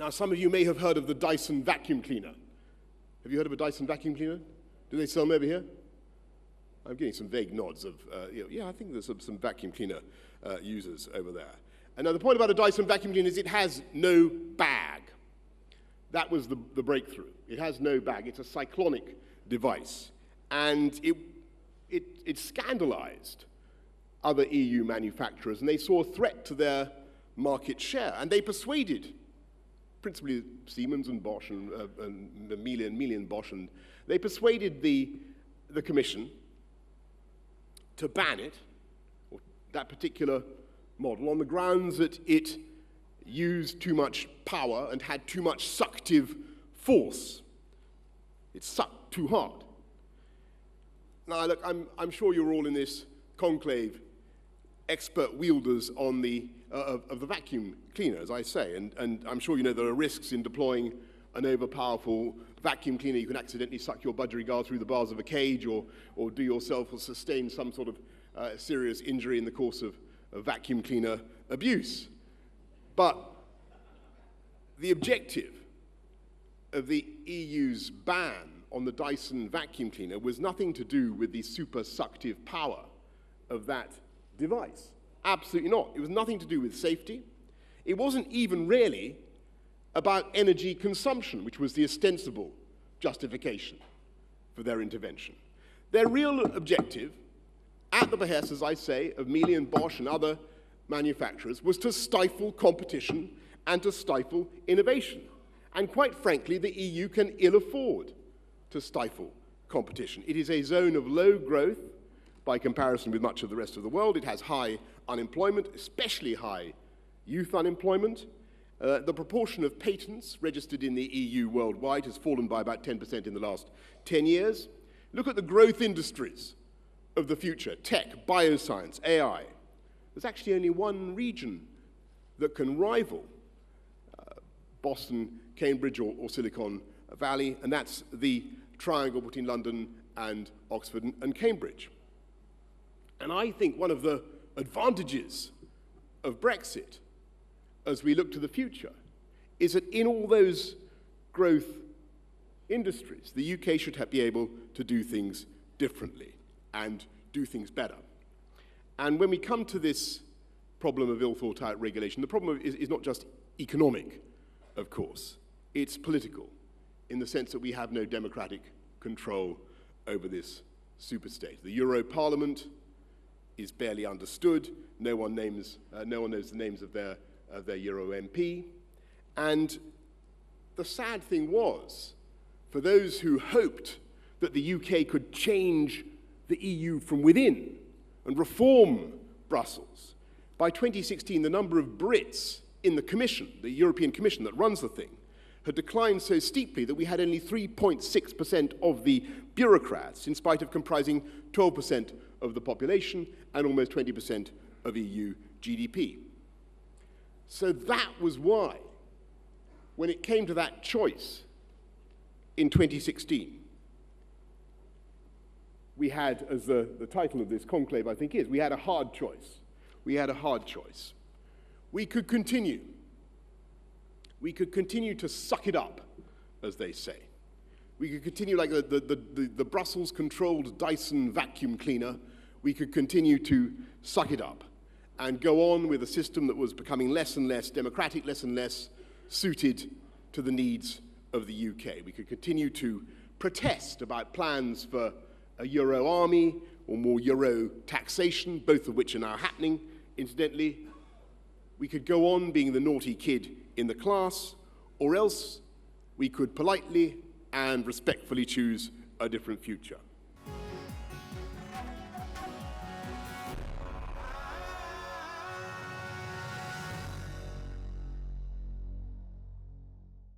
Now, some of you may have heard of the Dyson vacuum cleaner. Have you heard of a Dyson vacuum cleaner? Do they sell them over here? I'm getting some vague nods of, yeah, I think there's some vacuum cleaner users over there. And now the point about a Dyson vacuum cleaner is it has no bag. That was the breakthrough. It has no bag. It's a cyclonic device. And it scandalized other EU manufacturers, and they saw a threat to their market share. And they persuaded, principally Siemens and Bosch and Miele and Bosch, and they persuaded the Commission to ban it, or that particular model, on the grounds that it used too much power and had too much suctive force. It sucked too hard. Now, look, I'm sure you're all in this conclave expert wielders on of the vacuum cleaner, as I say, and I'm sure you know there are risks in deploying an overpowerful vacuum cleaner. You can accidentally suck your budgerigar through the bars of a cage, or do yourself or sustain some sort of serious injury in the course of vacuum cleaner abuse. But the objective of the EU's ban on the Dyson vacuum cleaner was nothing to do with the super suctive power of that device. Absolutely not. It was nothing to do with safety. It wasn't even really about energy consumption, which was the ostensible justification for their intervention. Their real objective, at the behest, as I say, of Miele and Bosch and other manufacturers, was to stifle competition and to stifle innovation. And quite frankly, the EU can ill afford to stifle competition. It is a zone of low growth by comparison with much of the rest of the world. It has high unemployment, especially high youth unemployment. The proportion of patents registered in the EU worldwide has fallen by about 10% in the last 10 years. Look at the growth industries of the future: tech, bioscience, AI. There's actually only one region that can rival Boston, Cambridge, or Silicon Valley, and that's the triangle between London and Oxford and Cambridge. And I think one of the advantages of Brexit, as we look to the future, is that in all those growth industries, the UK should be able to do things differently and do things better. And when we come to this problem of ill-thought-out regulation, the problem is not just economic, of course. It's political, in the sense that we have no democratic control over this superstate. The Euro Parliament is barely understood. No one knows the names of their Euro MP. And the sad thing was, for those who hoped that the UK could change the EU from within and reform Brussels, by 2016 the number of Brits in the Commission, the European Commission that runs the thing, had declined so steeply that we had only 3.6% of the bureaucrats, in spite of comprising 12% of the population and almost 20% of EU GDP. So that was why, when it came to that choice in 2016, we had, as the title of this conclave I think is, we had a hard choice. We had a hard choice. We could continue. We could continue to suck it up, as they say. We could continue like the Brussels-controlled Dyson vacuum cleaner. We could continue to suck it up and go on with a system that was becoming less and less democratic, less and less suited to the needs of the UK. We could continue to protest about plans for a Euro army or more Euro taxation, both of which are now happening, incidentally. We could go on being the naughty kid in the class, or else we could politely and respectfully choose a different future.